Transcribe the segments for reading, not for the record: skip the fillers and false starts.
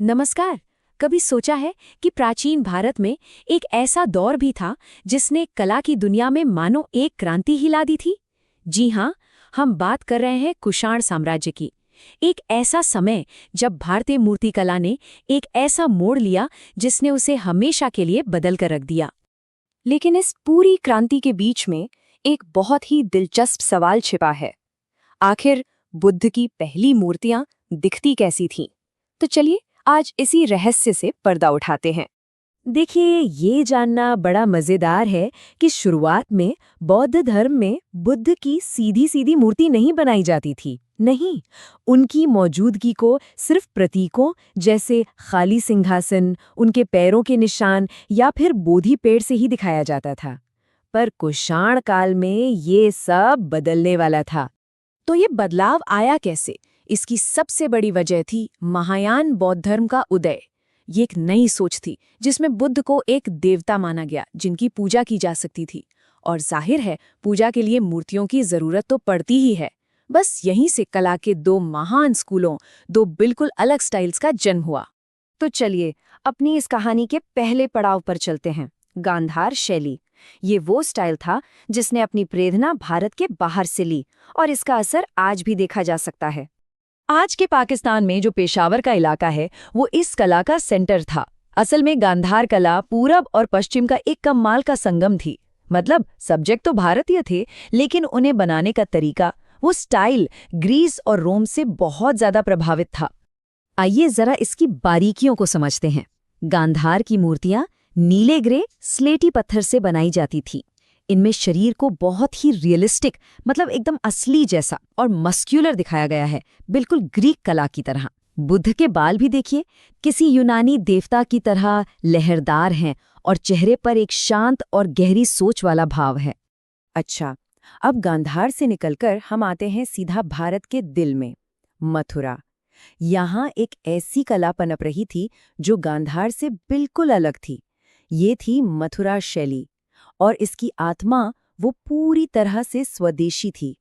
नमस्कार। कभी सोचा है कि प्राचीन भारत में एक ऐसा दौर भी था जिसने कला की दुनिया में मानो एक क्रांति ही ला दी थी? जी हाँ, हम बात कर रहे हैं कुषाण साम्राज्य की। एक ऐसा समय जब भारतीय मूर्तिकला ने एक ऐसा मोड़ लिया जिसने उसे हमेशा के लिए बदल कर रख दिया। लेकिन इस पूरी क्रांति के बीच में एक बहुत ही दिलचस्प सवाल छिपा है। आखिर बुद्ध की पहली मूर्तियां दिखती कैसी थीं? तो चलिए आज इसी रहस्य से पर्दा उठाते हैं। देखिए, ये जानना बड़ा मजेदार है कि शुरुआत में बौद्ध धर्म में बुद्ध की सीधी सीधी मूर्ति नहीं बनाई जाती थी। नहीं, उनकी मौजूदगी को सिर्फ प्रतीकों जैसे खाली सिंहासन, उनके पैरों के निशान या फिर बोधि पेड़ से ही दिखाया जाता था। पर कुषाण काल में ये सब बदलने वाला था। तो ये बदलाव आया कैसे? इसकी सबसे बड़ी वजह थी महायान बौद्ध धर्म का उदय। ये एक नई सोच थी जिसमें बुद्ध को एक देवता माना गया जिनकी पूजा की जा सकती थी। और जाहिर है, पूजा के लिए मूर्तियों की जरूरत तो पड़ती ही है। बस यहीं से कला के दो महान स्कूलों, दो बिल्कुल अलग स्टाइल्स का जन्म हुआ। तो चलिए अपनी इस कहानी के पहले पड़ाव पर चलते हैं, गांधार शैली। ये वो स्टाइल था जिसने अपनी प्रेरणा भारत के बाहर से ली और इसका असर आज भी देखा जा सकता है। आज के पाकिस्तान में जो पेशावर का इलाका है, वो इस कला का सेंटर था। असल में गांधार कला पूरब और पश्चिम का एक कमाल का संगम थी। मतलब सब्जेक्ट तो भारतीय थे, लेकिन उन्हें बनाने का तरीका, वो स्टाइल ग्रीस और रोम से बहुत ज्यादा प्रभावित था। आइए जरा इसकी बारीकियों को समझते हैं। गांधार की मूर्तियां नीले ग्रे स्लेटी पत्थर से बनाई जाती थी। इनमें शरीर को बहुत ही रियलिस्टिक, मतलब एकदम असली जैसा और मस्क्यूलर दिखाया गया है, बिल्कुल ग्रीक कला की तरह। बुद्ध के बाल भी देखिए, किसी यूनानी देवता की तरह लहरदार हैं और चेहरे पर एक शांत और गहरी सोच वाला भाव है। अच्छा, अब गांधार से निकलकर हम आते हैं सीधा भारत के दिल में, मथुरा। यहाँ एक ऐसी कला पनप रही थी जो गांधार से बिल्कुल अलग थी। ये थी मथुरा शैली, और इसकी आत्मा वो पूरी तरह से स्वदेशी थी।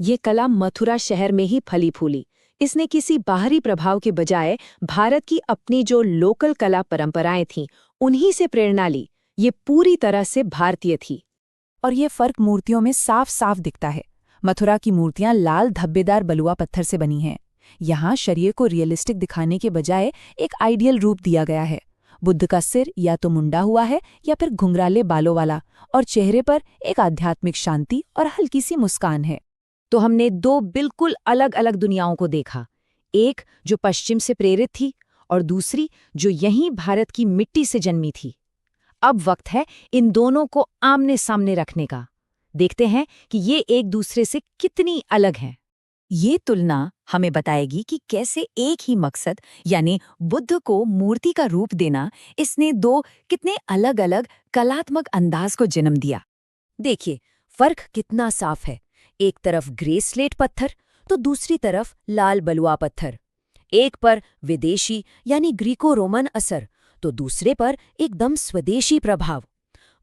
ये कला मथुरा शहर में ही फली फूली। इसने किसी बाहरी प्रभाव के बजाय भारत की अपनी जो लोकल कला परंपराएं थीं, उन्हीं से प्रेरणा ली। ये पूरी तरह से भारतीय थी। और ये फर्क मूर्तियों में साफ साफ दिखता है। मथुरा की मूर्तियां लाल धब्बेदार बलुआ पत्थर से बनी हैं। यहाँ शरीर को रियलिस्टिक दिखाने के बजाय एक आइडियल रूप दिया गया है। बुद्ध का सिर या तो मुंडा हुआ है या फिर घुंघराले बालों वाला, और चेहरे पर एक आध्यात्मिक शांति और हल्की सी मुस्कान है। तो हमने दो बिल्कुल अलग अलग दुनियाओं को देखा, एक जो पश्चिम से प्रेरित थी और दूसरी जो यहीं भारत की मिट्टी से जन्मी थी। अब वक्त है इन दोनों को आमने सामने रखने का। देखते हैं कि ये एक दूसरे से कितनी अलग हैं। ये तुलना हमें बताएगी कि कैसे एक ही मकसद, यानी बुद्ध को मूर्ति का रूप देना, इसने दो कितने अलग अलग कलात्मक अंदाज को जन्म दिया। देखिए, फर्क कितना साफ है। एक तरफ ग्रे स्लेट पत्थर तो दूसरी तरफ लाल बलुआ पत्थर। एक पर विदेशी यानी ग्रीको रोमन असर तो दूसरे पर एकदम स्वदेशी प्रभाव।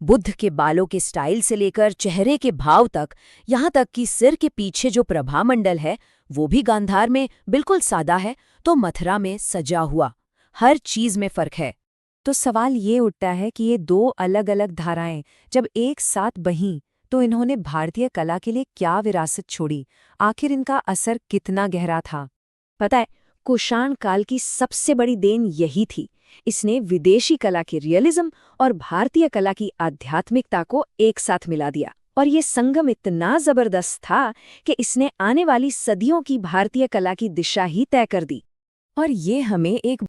बुद्ध के बालों के स्टाइल से लेकर चेहरे के भाव तक, यहाँ तक कि सिर के पीछे जो प्रभामंडल है वो भी गांधार में बिल्कुल सादा है, तो मथुरा में सजा हुआ। हर चीज में फर्क है। तो सवाल ये उठता है कि ये दो अलग अलग धाराएं जब एक साथ बहीं तो इन्होंने भारतीय कला के लिए क्या विरासत छोड़ी? आखिर इनका असर कितना गहरा था? पता है, कुषाण काल की सबसे बड़ी देन यही थी। इसने विदेशी कला के रियलिज्म और भारतीय कला की आध्यात्मिकता को एक साथ मिला दिया। और ये संगम इतना जबरदस्त था कि इसने आने वाली सदियों की भारतीय कला की दिशा ही तय कर दी। और ये हमें एक